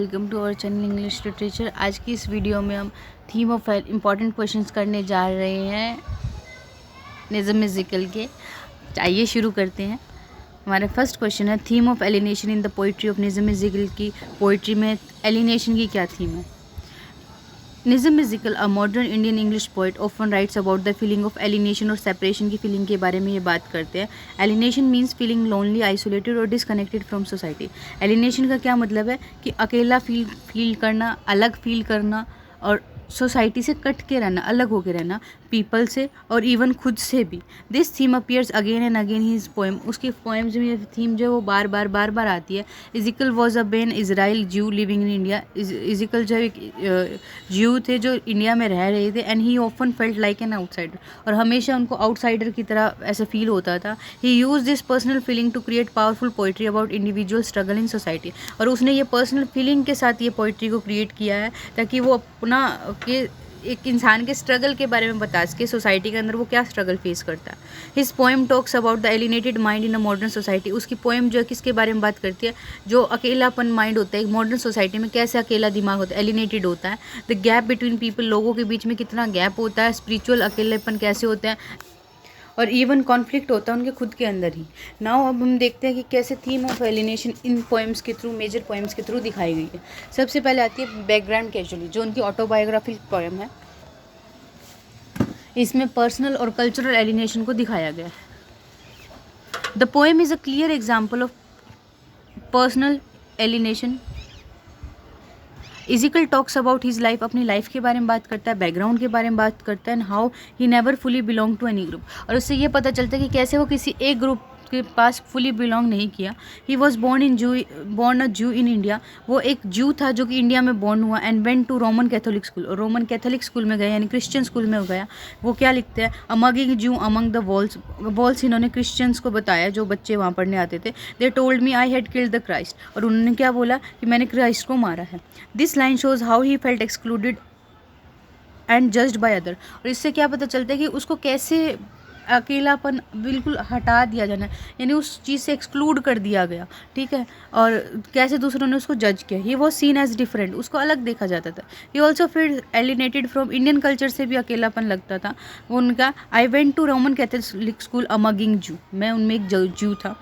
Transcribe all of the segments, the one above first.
Welcome to our channel English literature. आज की इस वीडियो में हम थीम ऑफ इम्पॉर्टेंट क्वेश्चंस करने जा रहे हैं निज़्म म्यूजिकल के। आइए शुरू करते हैं। हमारा फर्स्ट क्वेश्चन है, theme of alienation in the poetry of Nissim Ezekiel की पोइट्री में एलिनेशन की क्या थीम है। Nissim Ezekiel a modern Indian English poet often writes about the feeling of alienation और सेपरेशन की फीलिंग के बारे में ये बात करते हैं। Alienation means feeling lonely, isolated और डिसकनेक्टेड फ्रॉम सोसाइटी। एलिनेशन का क्या मतलब है कि अकेला फील करना, अलग फील करना और सोसाइटी से कट के रहना, अलग होके रहना, पीपल से और इवन खुद से भी। This theme appears again and again his poem. उसकी पोएम्स में ये थीम जो है वो बार बार आती है। Ezekiel was a Bene Israel Jew living in India. Ezekiel जो एक ज्यू थे जो इंडिया में रह रहे थे, and he often felt like an outsider, और हमेशा उनको आउटसाइडर की तरह ऐसा फील होता था। He use this personal feeling to create powerful poetry about individual struggle in society. और उसने ये पर्सनल फीलिंग के साथ ये पोइट्री को क्रिएट किया है ताकि वो अपना के एक इंसान के स्ट्रगल के बारे में बता सके, सोसाइटी के अंदर वो क्या स्ट्रगल फेस करता है। His poem talks about the alienated mind in a modern society. उसकी पोएम जो है किसके बारे में बात करती है, जो अकेलापन माइंड होता है एक मॉडर्न सोसाइटी में, कैसे अकेला दिमाग होता है, एलिनेटेड होता है। द गैप बिटवीन पीपल, लोगों के बीच में कितना गैप होता है, स्पिरिचुअल अकेलेपन कैसे होता है, और इवन कॉन्फ्लिक्ट होता है उनके खुद के अंदर ही। नाउ अब हम देखते हैं कि कैसे theme of alienation in poems के थ्रू, मेजर पोएम्स के थ्रू दिखाई गई है। सबसे पहले आती है बैकग्राउंड कैजुअली, जो उनकी ऑटोबायोग्राफिक पोएम है। इसमें पर्सनल और कल्चरल एलिनेशन को दिखाया गया है। The poem is a clear example of personal alienation. Ezekiel talks about his life, अपनी लाइफ के बारे में बात करता है, बैकग्राउंड के बारे में बात करता है, and how he never fully belong to any group. और उससे ये पता चलता है कि कैसे वो किसी एक ग्रुप के पास फुली बिलोंग नहीं किया। ही वॉज बोर्न अ जू इन इंडिया। वो एक जू था जो कि इंडिया में बॉर्न हुआ, and went to Roman Catholic school, और रोमन कैथोलिक स्कूल में गया, यानी क्रिश्चियन स्कूल में गया। वो क्या लिखते हैं, अमंग जू अमंग द वॉल्स इन्होंने क्रिश्चियंस को बताया जो बच्चे वहाँ पढ़ने आते थे। They told me I had killed the Christ, और उन्होंने क्या बोला कि मैंने क्राइस्ट को मारा है। This line shows how he felt excluded and judged by other. और इससे क्या पता चलता है कि उसको कैसे अकेलापन बिल्कुल हटा दिया जाना, यानी उस चीज़ से एक्सक्लूड कर दिया गया, ठीक है, और कैसे दूसरों ने उसको जज किया। He was seen as different, उसको अलग देखा जाता था। He also feel alienated from Indian culture, से भी अकेलापन लगता था उनका। I went to Roman Catholic school among Jew, मैं उनमें एक जू था।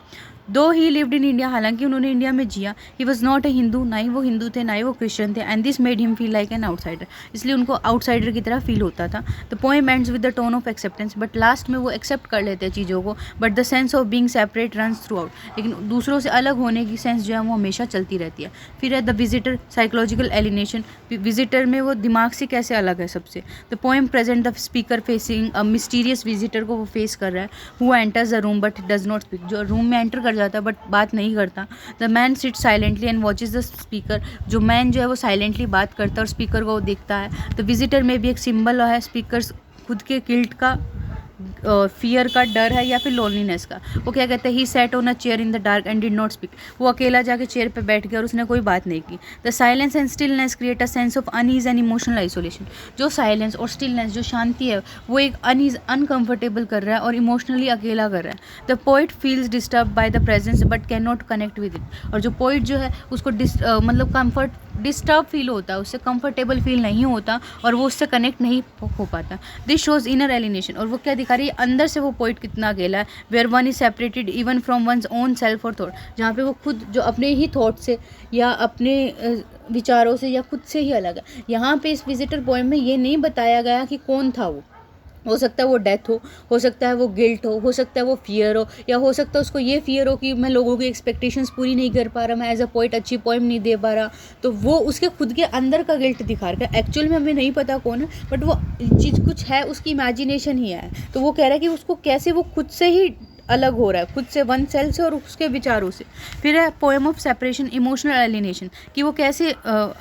दो ही लिव्ड इन इंडिया, हालांकि उन्होंने इंडिया में जिया। He was not a Hindu, ना ही वो हिंदू थे ना ही वो क्रिश्चियन थे, and this made him feel like an outsider, इसलिए उनको आउटसाइडर की तरह फील होता था। The poem ends with the tone of acceptance, but last में वो एक्सेप्ट कर लेते हैं चीज़ों को, but the sense of being separate runs through out, लेकिन दूसरों से अलग होने की सेंस जो है वो हमेशा चलती रहती है। फिर है the visitor, psychological alienation. Visitor में वो दिमाग से कैसे अलग है सबसे। The poem present the speaker facing a mysterious visitor को वो फेस कर रहा है, who enters the room but does not speak, जो रूम में एंटर कर जाता है बट बात नहीं करता। The man sit silently and watches the speaker, जो मैन जो है वो साइलेंटली बात करता है और स्पीकर को वो देखता है। द विजिटर में भी एक सिंबल है स्पीकर खुद के गिल्ट का, फियर का, डर है, या फिर लोनलीनेस का। वो क्या कहते हैं, he sat on a chair in the dark and did not speak, वो अकेला जाके चेयर पे बैठ गया और उसने कोई बात नहीं की। The silence and stillness create a sense of unease and emotional isolation. जो साइलेंस और स्टिलनेस, जो शांति है, वो एक अनईज, अनकंफर्टेबल कर रहा है और इमोशनली अकेला कर रहा है। The poet feels disturb by the presence but can not connect with it, और जो पोइट जो है उसको मतलब कम्फर्ट डिस्टर्ब फील होता है, उससे कंफर्टेबल फील नहीं होता और वो उससे कनेक्ट नहीं हो पाता। दिस शोज इनर एलिनेशन, और वो क्या दिखा रही है, अंदर से वो पोइट कितना अकेला है। Where one is separated even from one's own self और थॉट, जहाँ पे वो खुद जो अपने ही थॉट से या अपने विचारों से या खुद से ही अलग है। यहाँ पे इस विजिटर पोएम में ये नहीं बताया गया कि कौन था वो। हो सकता है वो डेथ हो सकता है वो गिल्ट हो सकता है वो फियर हो, या हो सकता है उसको ये फियर हो कि मैं लोगों की एक्सपेक्टेशंस पूरी नहीं कर पा रहा, मैं एज अ पोइट अच्छी पोएम नहीं दे पा रहा। तो वो उसके खुद के अंदर का गिल्ट दिखा रहा है। एक्चुअल में हमें नहीं पता कौन है, बट वो चीज़ कुछ है, उसकी इमेजिनेशन ही है। तो वो कह रहा है कि उसको कैसे वो खुद से ही अलग हो रहा है, खुद से, वन सेल से और उसके विचारों से। फिर है poem of separation, emotional alienation, कि वो कैसे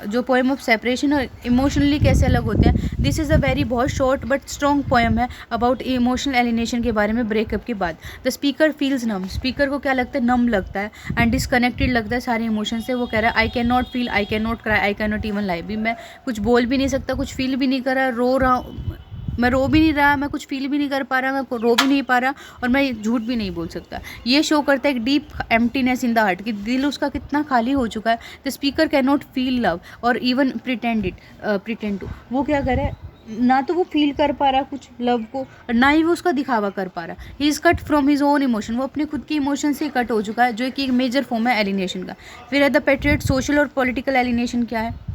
जो पोएम ऑफ सेपरेशन और इमोशनली कैसे अलग होते हैं। दिस इज़ अ वेरी बहुत शॉर्ट बट स्ट्रॉन्ग पोएम है अबाउट इमोशनल एलिनेशन के बारे में, ब्रेकअप के बाद। The speaker feels numb, speaker को क्या लगता है, नम लगता है एंड डिसकनेक्टेड लगता है सारे इमोशन से। वो कह रहा है I can not feel, I can not cry, I can not even lie, भी मैं कुछ बोल भी नहीं सकता, कुछ फील भी नहीं कर रहा, रो रहा हूँ, मैं रो भी नहीं रहा, मैं कुछ फील भी नहीं कर पा रहा, मैं रो भी नहीं पा रहा, और मैं झूठ भी नहीं बोल सकता। ये शो करता है एक deep emptiness in the heart, कि दिल उसका कितना खाली हो चुका है। The speaker can not feel love और इवन प्रिटेंड टू। वो क्या करे, ना तो वो फील कर पा रहा कुछ लव को, और ना ही वो उसका दिखावा कर पा रहा। He is cut from his own emotion, वो अपने खुद के इमोशन से कट हो चुका है, जो कि एक मेजर फॉर्म है एलिनेशन का। फिर है द पेट्रियट सोशल और पॉलिटिकल एलिनेशन क्या है।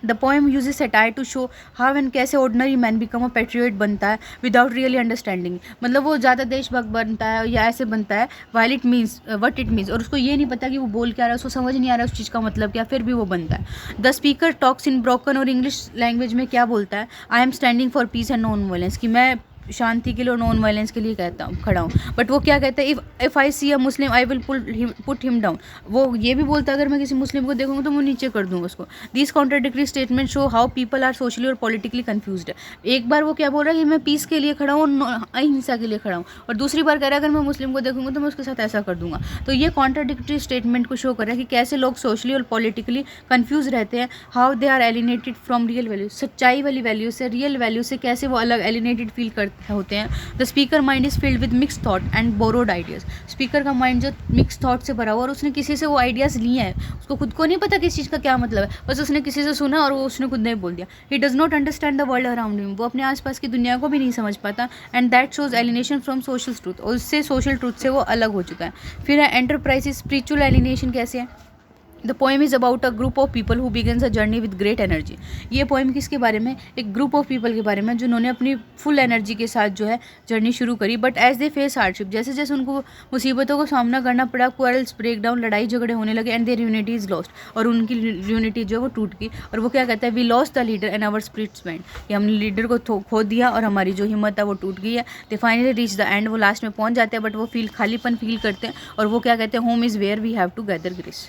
The poem uses satire to show how and कैसे ordinary man become a patriot बनता है विदाउट रियली अंडरस्टैंडिंग। मतलब वो ज़्यादा देशभक्त बनता है या ऐसे बनता है while it means what it means, और उसको ये नहीं पता कि वो बोल क्या रहा है, उसको समझ नहीं आ रहा है उस चीज़ का मतलब क्या, फिर भी वो बनता है। The speaker talks in broken और इंग्लिश लैंग्वेज में क्या बोलता है, I am standing for peace and non violence, कि मैं शांति के लिए और नॉन वायलेंस के लिए कहता हूँ खड़ा हूँ। बट वो क्या कहता है, if I see a Muslim I will put him down. वो ये भी बोलता है अगर मैं किसी मुस्लिम को देखूंगा तो मैं नीचे कर दूंगा उसको। This contradictory statement show how people are socially और पॉलिटिकली कन्फ्यूज्ड। एक बार वो क्या बोल रहा है कि मैं पीस के लिए खड़ा हूँ और अहिंसा के लिए खड़ा हूँ, और दूसरी बार कह रहा है अगर मैं मुस्लिम को देखूंगा तो मैं उसके साथ ऐसा कर दूंगा। तो ये कॉन्ट्राडिक्टरी स्टेटमेंट को शो कर रहा है कि कैसे लोग सोशली और पॉलिटिकली कन्फ्यूज रहते हैं, how they are alienated from real value. सच्चाई वाली वैल्यू से, रियल वैल्यू से कैसे वो अलग एलिनेटेड फील करते होते हैं। The speaker mind is filled with mix thought and borrowed ideas. Speaker का माइंड जो मिक्स थॉट से भरा हुआ, और उसने किसी से वो आइडियाज़ लिए हैं, उसको खुद को नहीं पता किस चीज़ का क्या मतलब है, बस उसने किसी से सुना और वो उसने खुद नहीं बोल दिया। ही does not understand the world around him, वो अपने आसपास की दुनिया को भी नहीं समझ पाता। And that shows alienation from social truth, और उससे सोशल ट्रूथ से वो अलग हो चुका है। फिर है एंटरप्राइज स्पिरिचुअल एलिनेशन कैसे है। The poem is about a group of people who begins a journey with great energy. ये पोएम किसके बारे में, एक ग्रुप ऑफ पीपल के बारे में जिन्होंने अपनी फुल एनर्जी के साथ जो है जर्नी शुरू करी। But as they face hardship, जैसे जैसे उनको मुसीबतों का सामना करना पड़ा, क्वारल्स ब्रेक डाउन, लड़ाई झगड़े होने लगे, and there unity is lost, और उनकी यूनिटी जो है वो टूट गई। और वो क्या कहता है, we lost the leader and our spirits went, कि हमने लीडर को खो दिया और हमारी जो हिम्मत है वो टूट गई है। They finally reach the end, वो लास्ट में पहुंच जाते हैं, बट वो खालीपन फील करते हैं, और वो क्या कहते हैं, home is where we have to gather grace.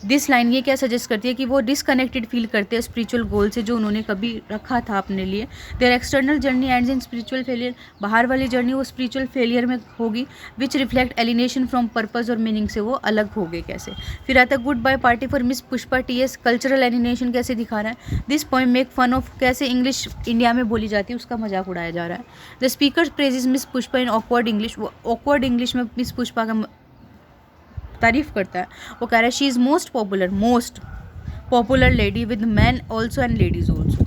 This line ये क्या सजेस्ट करती है कि वो डिसकनेक्टेड फील करते हैं स्पिरिचुअल गोल से जो उन्होंने कभी रखा था अपने लिए। Their external journey ends in spiritual failure, बाहर वाली जर्नी वो स्पिरिचुअल फेलियर में होगी, which reflect alienation from purpose और मीनिंग से वो अलग हो गए कैसे। फिर आता है goodbye party for miss Pushpa TS, cultural alienation कैसे दिखा रहा है। This poem make fun of कैसे इंग्लिश इंडिया में बोली जाती है उसका मजाक उड़ाया जा रहा है। The speaker praises miss Pushpa in awkward English, वो ऑकवर्ड इंग्लिश में मिस पुष्पा का तारीफ करता है। वो कह रहा है she is most popular lady with man also and ladies also.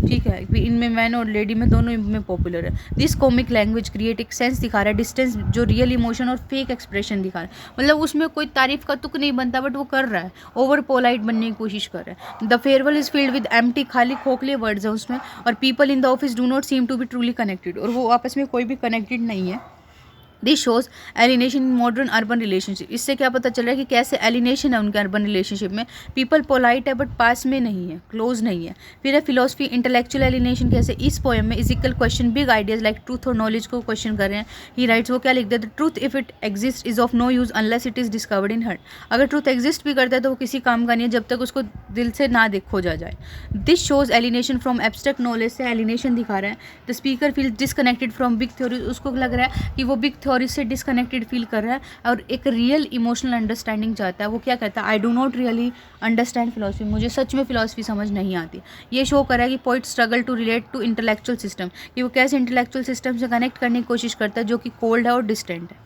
ठीक है, इनमें मैन और लेडी में दोनों में पॉपुलर है। दिस कॉमिक लैंग्वेज क्रिएट एक सेंस दिखा रहा है, डिस्टेंस जो रियल इमोशन और फेक एक्सप्रेशन दिखा रहा है। मतलब उसमें कोई तारीफ का तुक नहीं बनता, बट वो कर रहा है, ओवर पोलाइट बनने की कोशिश कर रहा है। The farewell is filled with empty, खाली खोखले वर्ड्स हैं उसमें, और people in the office do not seem to be truly connected, और वो आपस में कोई भी कनेक्टेड नहीं है। This shows alienation in modern urban relationship. इससे क्या पता चल रहा है कि कैसे एलिनेशन है उनके अर्बन रिलेशनशिप में। पीपल पोलाइट है बट पास में नहीं है, क्लोज नहीं है। फिर है फिलोसफी इंटेलेक्चुअल एलिनेशन कैसे। इस पोएम में Ezekiel question big ideas like truth और नॉलेज को क्वेश्चन कर रहे हैं। ही राइट्स, वो क्या लिखते हैं, truth if it exist is of no use unless it is discovered in heart. अगर ट्रूथ एग्जिस्ट भी करता है तो वो किसी काम का नहीं है जब तक उसको दिल से ना खोजा जाए। This shows alienation from abstract knowledge से एलिनेशन दिखा रहा है। The speaker feel disconnected from big theory, उसको लग रहा है कि वो बिग थ्योरी से डिसकनेक्टेड फील कर रहा है और एक रियल इमोशनल अंडरस्टैंडिंग चाहता है। वो क्या कहता है, I do not really understand philosophy, मुझे सच में फिलोसफी समझ नहीं आती। ये शो कर रहा है कि poet struggle to relate to intellectual system, कि वो कैसे इंटेलेक्चुअल सिस्टम से कनेक्ट करने की कोशिश करता है जो कि कोल्ड है और डिस्टेंट है।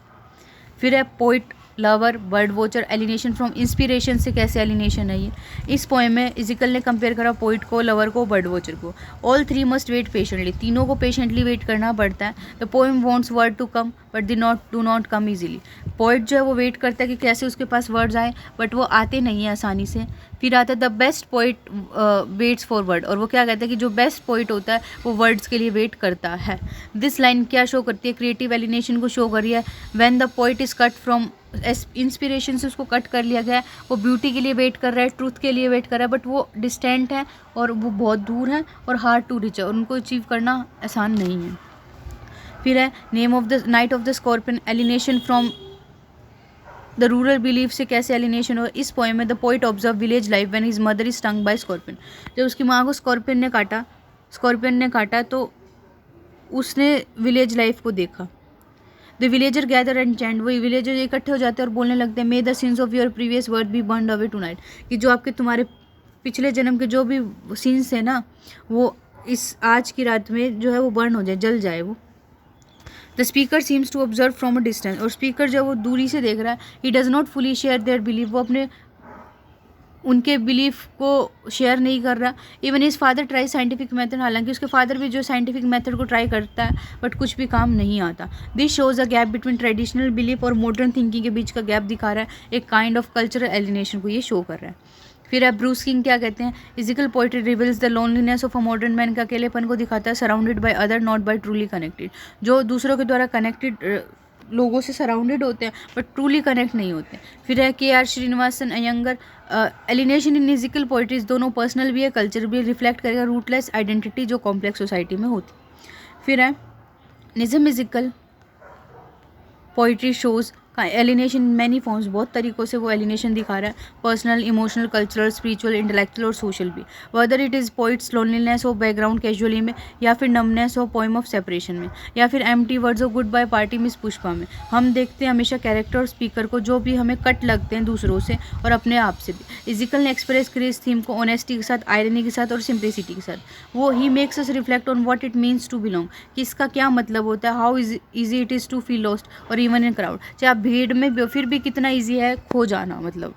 फिर है poet lover bird watcher alienation from inspiration से कैसे एलिनेशन है ये। इस पोएम में इजिकल ने कंपेयर करा पोइट को, लवर को, बर्ड वॉचर को। All three must wait patiently, तीनों को पेशेंटली वेट करना पड़ता है। The poem wants word to come but they do not come easily. Poet जो है वो वेट करता है कि कैसे उसके पास वर्ड्स आए, बट वो आते नहीं हैं आसानी से। फिर आता है the best poet waits for word, और वो क्या कहता है कि जो बेस्ट पोइट होता है वो वर्ड्स के लिए वेट करता है। दिस लाइन क्या शो करती है, क्रिएटिव एलिनेशन को शो कर रही है। When the poet is cut from inspiration से, उसको कट कर लिया गया है, वो ब्यूटी के लिए वेट कर रहा है, ट्रूथ के लिए वेट कर रहा है, बट वो डिस्टेंट है और वो बहुत दूर है और हार्ड टू रीच है, और उनको अचीव करना आसान नहीं है। फिर है name of the night of the scorpion alienation from the rural belief से कैसे एलिनेशन हो। इस पोएम में the poet observe village life when his mother is stung by scorpion. जब उसकी माँ को स्कॉर्पियन ने काटा तो उसने विलेज लाइफ को देखा। The villager gather and chant, वही विलेजर इकट्ठे हो जाते हैं और बोलने लगते हैं, may the sins of your previous word be burned away tonight, कि जो आपके तुम्हारे पिछले जन्म के जो भी सिंस है ना वो इस आज की रात में जो है वो बर्न हो जाए, जल जाए वो। The speaker seems to observe from a distance, और स्पीकर जब वो दूरी से देख रहा है, he does not fully share their belief, वो अपने उनके बिलीफ को शेयर नहीं कर रहा। Even his father try scientific method, हालांकि उसके फादर भी जो साइंटिफिक मेथड को ट्राई करता है बट कुछ भी काम नहीं आता। This shows a gap between traditional belief और मॉडर्न थिंकिंग के बीच का गैप दिखा रहा है, एक काइंड ऑफ कल्चरल एलिनेशन को ये शो कर रहा है। फिर अब ब्रूस किंग क्या कहते हैं, physical poetry reveals the loneliness of a modern man, का अकेलेपन को दिखाता है, surrounded by other not by truly connected, जो दूसरों के द्वारा कनेक्टेड लोगों से सराउंडेड होते हैं बट ट्रूली कनेक्ट नहीं होते। फिर है K R Srinivasan Iyengar, alienation in Ezekiel's poetries दोनों पर्सनल भी है, कल्चर भी रिफ्लेक्ट करेगा रूटलेस आइडेंटिटी जो कॉम्प्लेक्स सोसाइटी में होती। फिर है निज़म म्यूजिकल पोइट्री शोज का एलिनेशन मैनी फॉर्म्स, बहुत तरीक़ों से वो एलिनेशन दिखा रहा है, personal, emotional, cultural, spiritual, intellectual और सोशल भी। Whether it is poets loneliness हो बैकग्राउंड कैजुअली में, या फिर नमनेस हो पोइम ऑफ सेपरेशन में, या फिर empty words of goodbye party miss Pushpa में। हम देखते हैं हमेशा कैरेक्टर और स्पीकर को जो भी हमें कट लगते हैं दूसरों से और अपने आप से भी। इजिकल ने एक्सप्रेस करी इस थीम को ऑनेस्टी के साथ, आयरनी के साथ और सिंप्लिसिटी के साथ। वो ही makes us reflect on what it means to belong, कि इसका क्या मतलब होता है, how easy it is to feel lost और इवन इन क्राउड, चाहे आप भीड़ में भी हो फिर भी कितना इजी है खो जाना, मतलब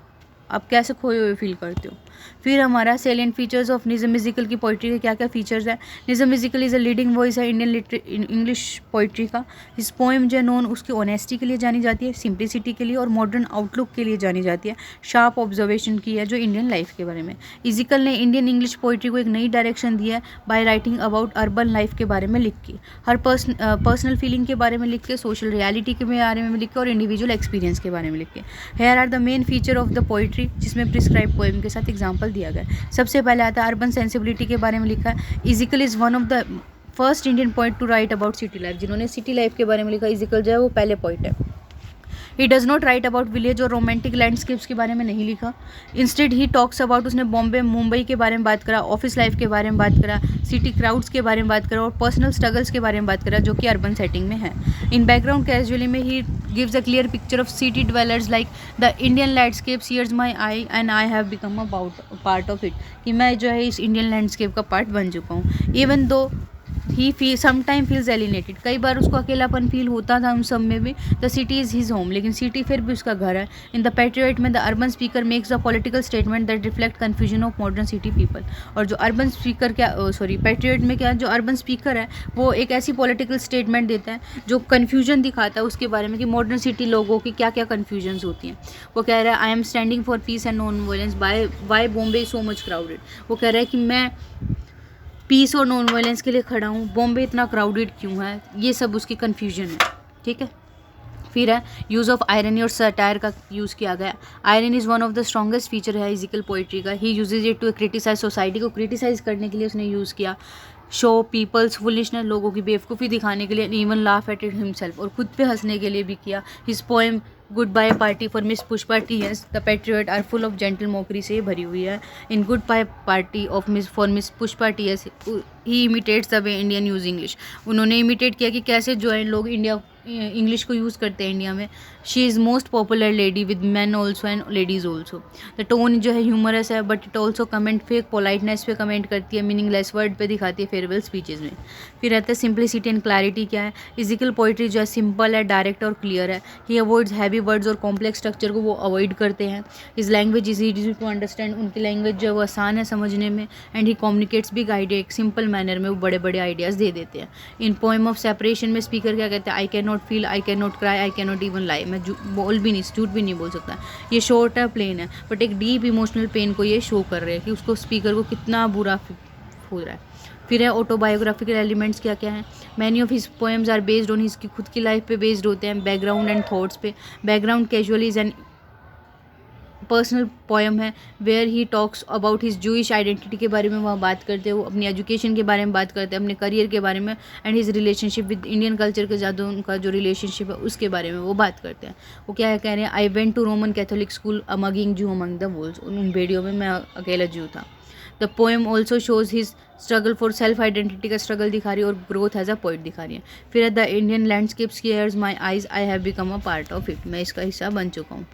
आप कैसे खोए हुए फील करते हो। फिर हमारा salient features of Nissim Ezekiel की पोइट्री के क्या क्या फीचर्स है। Nissim Ezekiel is a leading voice है इंडियन इंग्लिश पोइट्री का। इस पोएम जो नोन उसकी ऑनेस्टी के लिए जानी जाती है, सिंप्लिसिटी के लिए और मॉडर्न आउटलुक के लिए जानी जाती है, शार्प ऑब्जर्वेशन की है जो इंडियन लाइफ के बारे में। इजिकल ने इंडियन इंग्लिश पोइट्री को एक नई डायरेक्शन दी है by writing about urban life के बारे में लिख के, हर पर्सनल फीलिंग के बारे में लिख के, सोशल रियलिटी के बारे में लिख के और इंडिविजुअल एक्सपीरियंस के बारे में लिख के। Here are the main feature of the poetry, जिसमें प्रिस्क्राइब पोएम के साथ एग्जाम्पल दिया गया है। सबसे पहले आता है अर्बन सेंसिबिलिटी के बारे में लिखा है। Ezekiel is one of the first Indian poet to write about city life, जिन्होंने सिटी लाइफ के बारे में लिखा। इजिकल जो है वो पहले पोइट है। He does not right about village और रोमांटिक लैंडस्केप्स के बारे में नहीं लिखा। इंस्टेड ही टॉक्स अबाउट, उसने बॉम्बे मुंबई के बारे में बात करा, ऑफिस लाइफ के बारे में बात करा, सिटी क्राउड्स के बारे में बात करा और पर्सनल स्ट्रगल्स के बारे में बात करा जो कि अर्बन सेटिंग में है। इन बैकग्राउंड कैजुअली में he gives a clear picture of city developers like the Indian landscape sears my eye and I have become about part of it, कि मैं जो है इस इंडियन लैंडस्केप का पार्ट बन चुका हूँ। इवन दो ही समटाइम फील्स एलिनेटेड, कई बार उसको अकेलापन फील होता था उन सब में भी। The city is his home, लेकिन सिटी फिर भी उसका घर है। इन द पैट्रियट में the urban speaker makes a political statement that reflect confusion of modern city people. और जो अर्बन स्पीकर पैट्रियट में क्या, जो अर्बन स्पीकर है वो एक ऐसी पॉलिटिकल स्टेटमेंट देता है जो कन्फ्यूजन दिखाता है उसके बारे में कि मॉडर्न सिटी लोगों की क्या क्या कन्फ्यूजन्स होती हैं। वो कह रहा है I am standing for peace and non violence, why Bombay is so much crowded. वो कह रहा है कि मैं पीस और नॉन वायलेंस के लिए खड़ा हूँ, बॉम्बे इतना क्राउडेड क्यों है, ये सब उसकी कन्फ्यूजन है। ठीक है। फिर है यूज़ ऑफ आयरनी और सटायर का यूज़ किया गया। Irony is one of the strongest feature है इजिकल पोइट्री का। He uses it to criticise, society को क्रिटिसाइज करने के लिए उसने यूज़ किया। शो पीपल्स फुलिशनेस, लोगों की बेवकूफ़ी दिखाने के लिए, even laugh at it himself, और खुद पे हंसने के लिए भी किया। His poem goodbye party for miss Pushpa TS the patriot are full of gentle mockery से भरी हुई है। In goodbye party of miss Pushpa TS he imitates the way Indian use English. उन्होंने इमिटेट किया कि कैसे जो है लोग इंग्लिश को यूज़ करते हैं इंडिया में। She is most popular lady with man also and ladies also. The tone जो है ह्यूमरस है but it also comment fake politeness पे कमेंट करती है, मीनिंगलेस वर्ड पे दिखाती है फेयरवेल स्पीचेज में। फिर रहता है सिंप्लिसिटी एंड क्लैरिटी क्या है। इजिकल पोइट्री जो है सिंपल है, डायरेक्ट और क्लियर है। ही अवॉइड्स हैवी वर्ड्स और कॉम्प्लेक्स स्ट्रक्चर को वो अवॉइड करते हैं। His language is easy to understand, उनकी लैंग्वेज जो है वो आसान है समझने में। And he communicates big idea, एक सिंपल मैनर में वो बड़े बड़े आइडियाज़ दे देते हैं। इन पोएम ऑफ सेपरेशन में स्पीकर क्या कहते हैं, I can not feel, I can not cry, I can not even lie. मैं बोल भी नहीं, झूठ भी नहीं बोल सकता। ये शॉर्ट है, प्लेन है, बट एक डीप इमोशनल पेन को ये शो कर रहे हैं कि उसको स्पीकर को कितना बुरा हो रहा है। फिर है ऑटोबायोग्राफिकल एलिमेंट्स क्या क्या हैं। Many of his poems are based on his खुद की लाइफ पे बेस्ड होते हैं, बैकग्राउंड एंड थॉट्स पे। Background casually is an personal poem है where he talks about his Jewish identity के बारे में वह बात करते हैं, वो अपनी एजुकेशन के बारे में बात करते हैं, अपने करियर के बारे में, and his relationship with Indian culture के ज़्यादा उनका जो रिलेशनशिप है उसके बारे में वो बात करते हैं। वो क्या कह रहे हैं, I went to Roman Catholic school a mugging Jew among the walls, उन वीडियो में मैं अकेला जू था। The poem also shows his struggle for self identity का स्ट्रगल दिखा रही है और ग्रोथ एज अ पोइट दिखा रही है। फिर the Indian landscapes cares my eyes, I have become a part of it, मैं इसका हिस्सा बन चुका हूँ।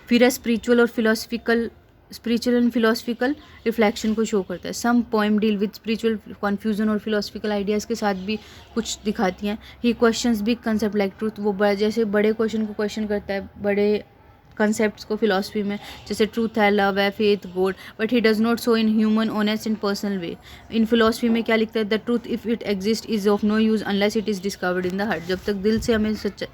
फिर है स्पिरिचुअल और philosophical spiritual and philosophical reflection को शो करता है। Some poem deal with spiritual confusion और फिलोसफिकल आइडियाज़ के साथ भी कुछ दिखाती हैं। He questions big concept like truth, वो जैसे बड़े क्वेश्चन को क्वेश्चन करता है, बड़े कंसेप्ट्स को फिलोसफी में, जैसे ट्रूथ है, लव है, faith, god, but he does not so in human honest and personal way. In philosophy में क्या लिखता है, the truth if it exist is of no use unless it is discovered in the heart. जब तक दिल से हमें सच्चा,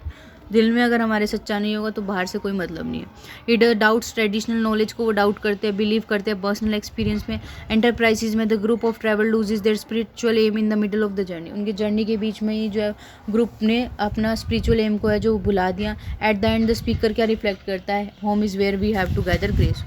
दिल में अगर हमारे सच्चा नहीं होगा तो बाहर से कोई मतलब नहीं है। इट डाउट्स ट्रेडिशनल नॉलेज को वो डाउट करते हैं, बिलीव करते हैं पर्सनल एक्सपीरियंस में। एंटरप्राइजेज में the group of travel loses their spiritual aim in the middle of the journey. उनकी जर्नी के बीच में ही जो है ग्रुप ने अपना स्पिरिचुअल एम को है जो भुला दिया। At the end the speaker क्या रिफ्लेक्ट करता है, home is where we have to gather grace.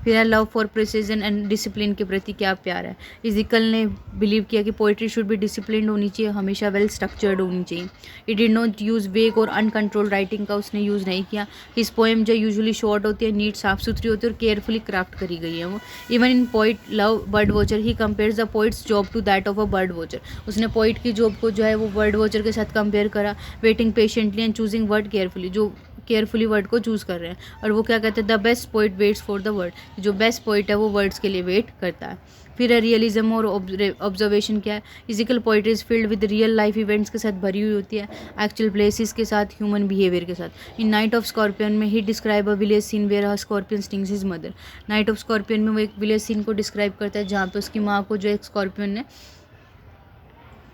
फिर है love for precision and discipline के प्रति क्या प्यार है। इजिकल ने बिलीव किया कि पोइट्री शुड बी डिसिप्लिन होनी चाहिए, हमेशा वेल स्ट्रक्चर्ड होनी चाहिए। इट डिड नॉट यूज़ वेग और अनकंट्रोल्ड राइटिंग का उसने यूज़ नहीं किया। हिज पोएम जो यूजुअली शॉर्ट होती है, नीट, साफ सुथरी होती है और केयरफुली क्राफ्ट करी गई है वो। Even in poet love bird watcher he compares the poets job to that of a bird watcher. उसने पोइट की जॉब को जो है वो बर्ड वॉचर के साथ कंपेयर करा। Waiting patiently and choosing word carefully, जो केयरफुली वर्ड को चूज़ कर रहे हैं। और वो क्या कहते हैं, the best poet waits for the word, जो बेस्ट पोइट है वो वर्ड्स के लिए वेट करता है। फिर है रियलिज्म और ऑब्जर्वेशन क्या है। Physical poetry is filled with real life events के साथ भरी हुई होती है, एक्चुअल प्लेसेस के साथ, ह्यूमन बिहेवियर के साथ। इन नाइट ऑफ स्कॉर्पियन में he describe a village scene where a scorpion stings his mother. Night of scorpion में वो एक विलेज सीन को डिस्क्राइब करता है जहाँ पे उसकी माँ को जो एक स्कॉर्पियन ने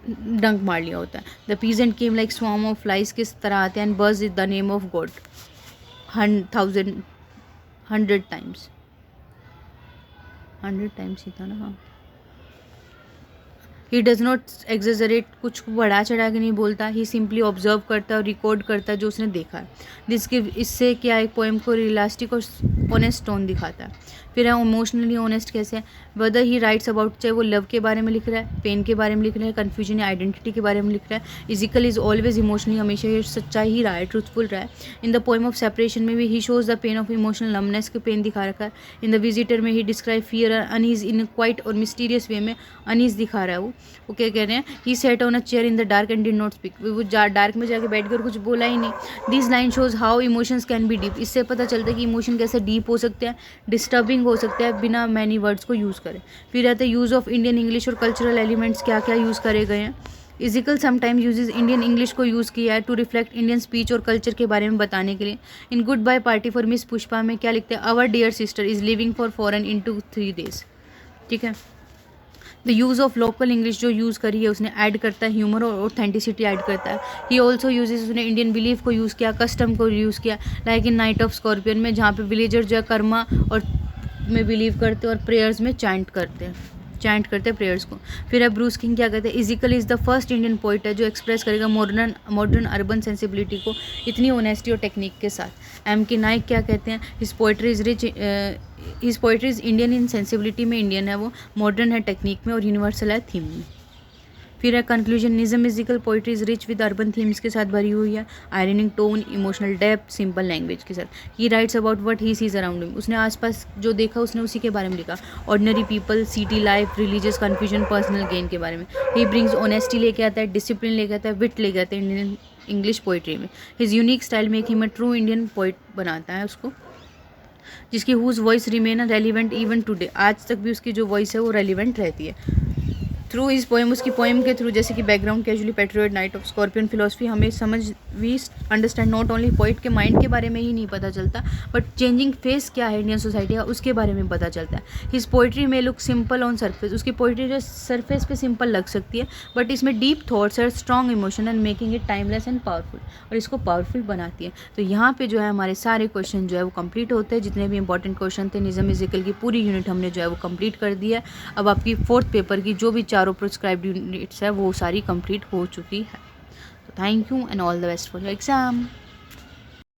डंक मार लिया होता है। The peasant came like swarm of flies किस तरह आते हैं, and buzz is the name of God 100 times, 100 times ही था ना। हाँ, ही डज नॉट एग्जेजरेट, कुछ बढ़ा चढ़ा के नहीं बोलता। ही सिंपली ऑब्जर्व करता है और रिकॉर्ड करता है जो उसने देखा है। इससे क्या एक पोएम को रियलिस्टिक और ऑनेस्ट टोन दिखाता है। फिर है इमोशनली ऑनेस्ट कैसे है। वेदर ही राइट्स अबाउट, चाहे वो लव के बारे में लिख रहा है, पेन के बारे में लिख रहा है, कन्फ्यूजन या आइडेंटिटी के बारे में लिख रहा है। इजिकल इज ऑलवेज इमोशनली, हमेशा ये सच्चाई ही रहा है, ट्रूथफुल रहा है। In the poem of separation में भी he shows the pain of emotional numbness के पेन दिखा रखा है। इन द विजिटर में he describe fear unease in quiet और मिस्टीरियस वे में अनईज दिखा रहा है। वो क्या कह रहे हैं, he sat on a chair in the dark and did not speak, वो डार्क में जाके बैठ कर कुछ बोला ही नहीं। This line shows how emotions can be deep, इससे पता चलता है कि इमोशन कैसे डीप हो सकते हैं, डिस्टर्बिंग हो सकते हैं बिना मैनी वर्ड्स को यूज़ करें। फिर रहता है यूज़ ऑफ इंडियन इंग्लिश और कल्चरल एलिमेंट्स क्या क्या यूज़ करे गए हैं। Ezekiel sometime usages Indian English को यूज़ किया है टू रिफ्लेक्ट इंडियन स्पीच और कल्चर के बारे में बताने के लिए। In goodbye party for miss Pushpa में क्या लिखते हैं, our dear sister is living for foreign in 2-3 days। ठीक है, the use of local English जो यूज़ करी है उसने ऐड करता है, ह्यूमर और ऑथेंटिसिटी ऐड करता है। ही ऑल्सो यूजेस, उसने इंडियन बिलीफ को यूज़ किया, कस्टम को यूज़ किया, like in night of scorpion में जहाँ पे विलेजर जो है कर्मा और में बिलीव करते हैं और प्रेयर्स में चैंट करते हैं प्रेयर्स को। फिर है ब्रूस किंग क्या कहते हैं, Ezekiel is the first Indian poet है जो एक्सप्रेस करेगा मॉडर्न अर्बन सेंसिबिलिटी को इतनी ऑनेस्टी और टेक्निक के साथ। एम के नाइक क्या कहते हैं, his poetry is rich, his poetry is Indian in sensibility में इंडियन है वो, मॉडर्न है टेक्निक में और यूनिवर्सल है थीम में। फिर है conclusion, Nissim Ezekiel poetry is rich with urban themes के साथ भरी हुई है, ironic tone, emotional depth, simple language के साथ। He writes about what he sees around him, उसने आसपास जो देखा उसने उसी के बारे में लिखा। Ordinary people, city life, religious confusion, personal gain के बारे में। ही ब्रिंग्स ऑनेस्टी लेके आता है, डिसिप्लिन लेके आता है, विट लेके आता है इंडियन इंग्लिश पोइट्री में। His unique style make him a true Indian poet बनाता है उसको, जिसकी whose voice remain relevant even today, आज तक भी उसकी जो वॉइस है वो रेलिवेंट रहती है। थ्रू इस पोएम, उसकी पोएम के थ्रू, जैसे कि background, casually, patriot, night of scorpion, philosophy, हमें समझ we understand not only poet के माइंड के बारे में ही नहीं पता चलता, बट चेंजिंग फेस क्या है इंडियन सोसाइटी का उसके बारे में पता चलता है। हिज पोइट्री में लुक सिंपल ऑन सरफेस, उसकी पोइट्री जो सरफेस पे सिंपल लग सकती है बट इसमें डीप थॉट्स और strong emotion and making it timeless and powerful, और इसको पावरफुल बनाती है। तो यहाँ पे जो है हमारे सारे क्वेश्चन जो है वो कंप्लीट होते हैं, जितने भी इंपॉर्टेंट क्वेश्चन थे निज़म इजिकल की पूरी यूनिट हमने जो है वो कंप्लीट कर दी है। अब आपकी 4th पेपर की जो भी चारों प्रिस्क्राइब्ड यूनिट्स है वो सारी कंप्लीट हो चुकी है। तो thank you and all the best for your exam.